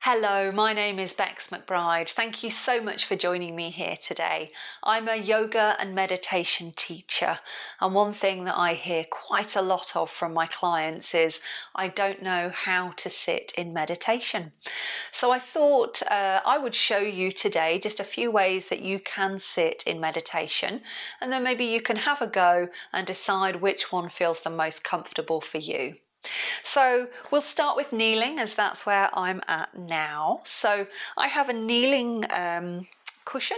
Hello, my name is Becs McBride. Thank you so much for joining me here today. I'm a yoga and meditation teacher, and one thing that I hear quite a lot of from my clients is I don't know how to sit in meditation. So I thought I would show you today just a few ways that you can sit in meditation, and then maybe you can have a go and decide which one feels the most comfortable for you. So we'll start with kneeling, as that's where I'm at now. So I have a kneeling cushion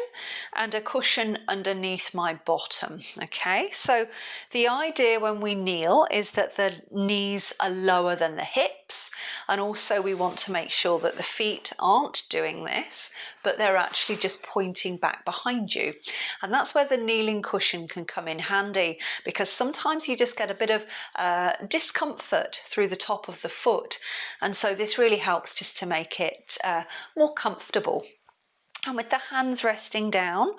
and a cushion underneath my bottom. Okay, so the idea when we kneel is that the knees are lower than the hips, and also we want to make sure that the feet aren't doing this, but they're actually just pointing back behind you. And that's where the kneeling cushion can come in handy, because sometimes you just get a bit of discomfort through the top of the foot, and so this really helps just to make it more comfortable. And with the hands resting down,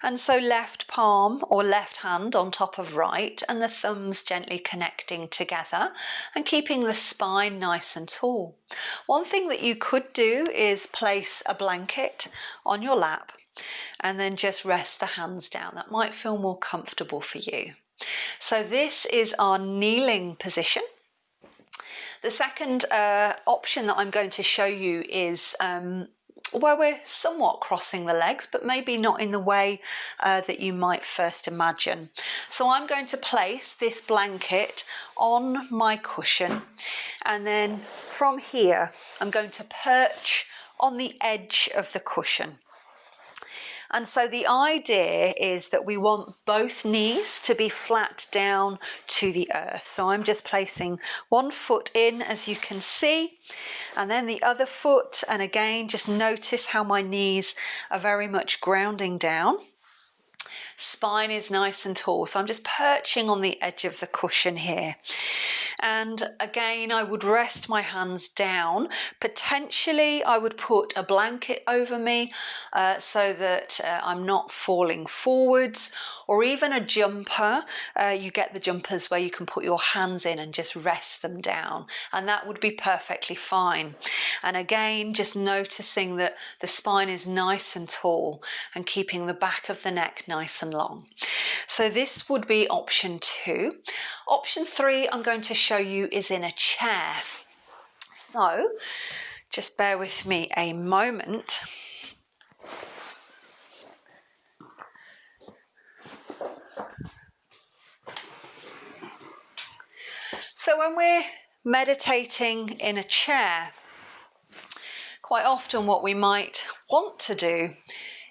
and so left palm or left hand on top of right, and the thumbs gently connecting together and keeping the spine nice and tall. One thing that you could do is place a blanket on your lap and then just rest the hands down. That might feel more comfortable for you. So this is our kneeling position. The second option that I'm going to show you is where we're somewhat crossing the legs, but maybe not in the way that you might first imagine. So I'm going to place this blanket on my cushion, and then from here I'm going to perch on the edge of the cushion. And so the idea is that we want both knees to be flat down to the earth. So I'm just placing one foot in, as you can see, and then the other foot. And again, just notice how my knees are very much grounding down. Spine is nice and tall. So I'm just perching on the edge of the cushion here. And again, I would rest my hands down. Potentially, I would put a blanket over me so that I'm not falling forwards, or even a jumper. You get the jumpers where you can put your hands in and just rest them down, and that would be perfectly fine. And again, just noticing that the spine is nice and tall and keeping the back of the neck nice and long. So this would be option 2. Option 3 I'm going to show you is in a chair. So just bear with me a moment. So when we're meditating in a chair, quite often what we might want to do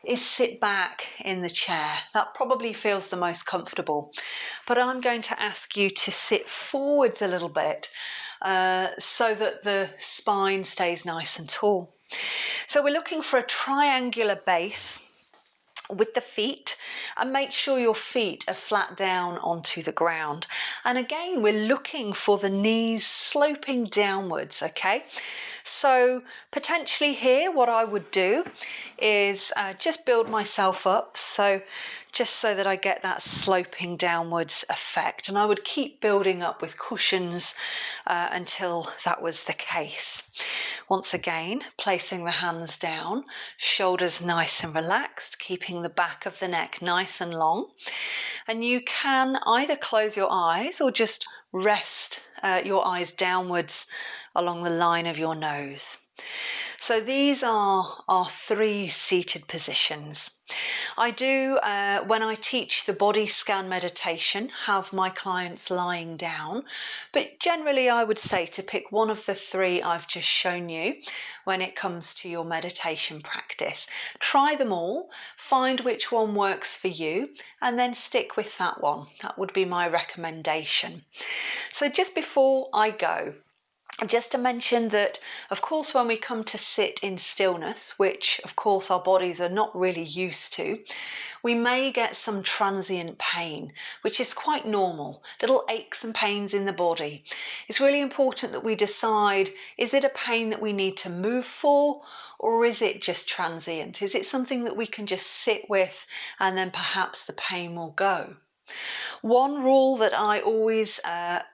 is sit back in the chair. That probably feels the most comfortable. But I'm going to ask you to sit forwards a little bit so that the spine stays nice and tall. So we're looking for a triangular base with the feet, and make sure your feet are flat down onto the ground. And again, we're looking for the knees sloping downwards, okay? So potentially here, what I would do is just build myself up, so just so that I get that sloping downwards effect. And I would keep building up with cushions until that was the case. Once again, placing the hands down, shoulders nice and relaxed, keeping the back of the neck nice and long. And you can either close your eyes or just rest your eyes downwards along the line of your nose. So these are our 3 seated positions. I do, when I teach the body scan meditation, have my clients lying down, but generally I would say to pick one of the 3 I've just shown you when it comes to your meditation practice. Try them all, find which one works for you, and then stick with that one. That would be my recommendation. So just before I go, just to mention that, of course, when we come to sit in stillness, which of course our bodies are not really used to, we may get some transient pain, which is quite normal, little aches and pains in the body. It's really important that we decide, is it a pain that we need to move for, or is it just transient? Is it something that we can just sit with and then perhaps the pain will go? One rule that I always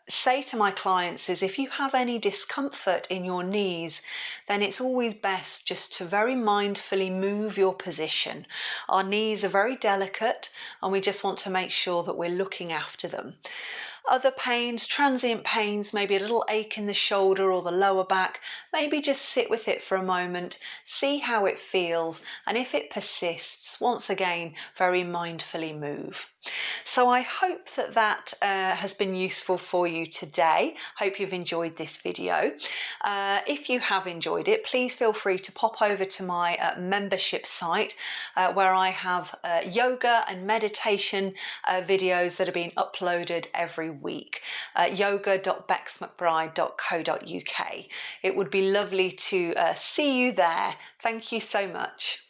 say to my clients is if you have any discomfort in your knees, then it's always best just to very mindfully move your position. Our knees are very delicate and we just want to make sure that we're looking after them. Other pains, transient pains, maybe a little ache in the shoulder or the lower back, maybe just sit with it for a moment, see how it feels, and if it persists, once again, very mindfully move. So I hope that that has been useful for you today. Hope you've enjoyed this video. If you have enjoyed it, please feel free to pop over to my membership site where I have yoga and meditation videos that are being uploaded every week. yoga.becsmcbride.co.uk. It would be lovely to see you there. Thank you so much.